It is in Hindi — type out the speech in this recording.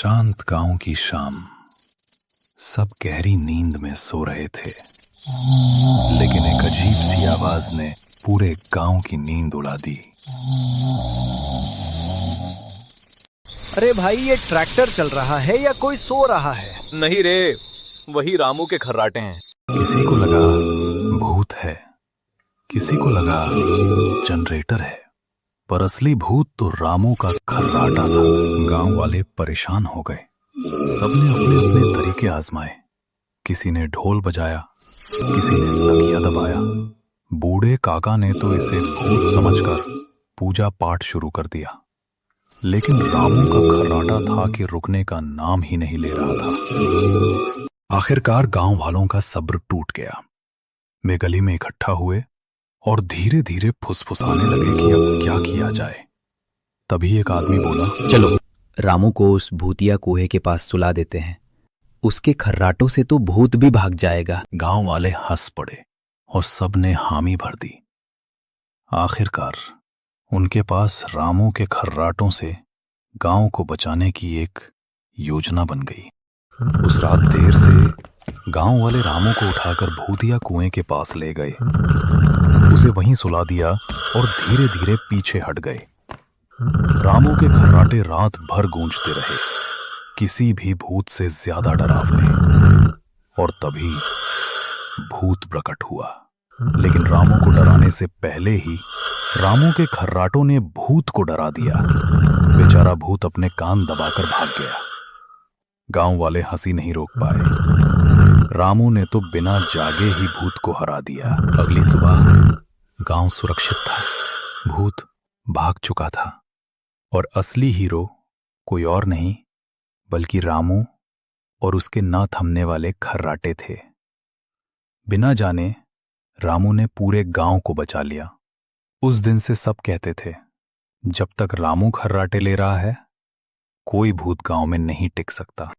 शांत गांव की शाम। सब गहरी नींद में सो रहे थे, लेकिन एक अजीब सी आवाज ने पूरे गांव की नींद उड़ा दी। अरे भाई, ये ट्रैक्टर चल रहा है या कोई सो रहा है? नहीं रे, वही रामू के खर्राटे हैं। किसी को लगा भूत है, किसी को लगा जनरेटर है, पर असली भूत तो रामू का खर्राटा था। गांव वाले परेशान हो गए। सबने अपने अपने तरीके आजमाए। किसी ने ढोल बजाया, किसी ने तकिया दबाया। बूढ़े काका ने तो इसे भूत समझकर पूजा पाठ शुरू कर दिया, लेकिन रामू का खर्राटा था कि रुकने का नाम ही नहीं ले रहा था। आखिरकार गांव वालों का सब्र टूट गया। वे गली में इकट्ठा हुए और धीरे धीरे फुसफुसाने लगे कि अब क्या किया जाए। तभी एक आदमी बोला, चलो रामू को उस भूतिया कुएं के पास सुला देते हैं, उसके खर्राटों से तो भूत भी भाग जाएगा। गांव वाले हंस पड़े और सबने हामी भर दी। आखिरकार उनके पास रामू के खर्राटों से गांव को बचाने की एक योजना बन गई। उस रात देर से गांव वाले रामू को उठाकर भूतिया कुएं के पास ले गए, उसे वहीं सुला दिया और धीरे धीरे पीछे हट गए। रामू के खर्राटे रात भर गूंजते रहे, किसी भी भूत से ज्यादा डरावने। और तभी भूत प्रकट हुआ, लेकिन रामू को डराने से पहले ही रामू के खर्राटों ने भूत को डरा दिया। बेचारा भूत अपने कान दबाकर भाग गया। गांव वाले हंसी नहीं रोक पाए। रामू ने तो बिना जागे ही भूत को हरा दिया। अगली सुबह गांव सुरक्षित था, भूत भाग चुका था और असली हीरो कोई और नहीं बल्कि रामू और उसके ना थमने वाले खर्राटे थे। बिना जाने रामू ने पूरे गांव को बचा लिया। उस दिन से सब कहते थे, जब तक रामू खर्राटे ले रहा है, कोई भूत गांव में नहीं टिक सकता।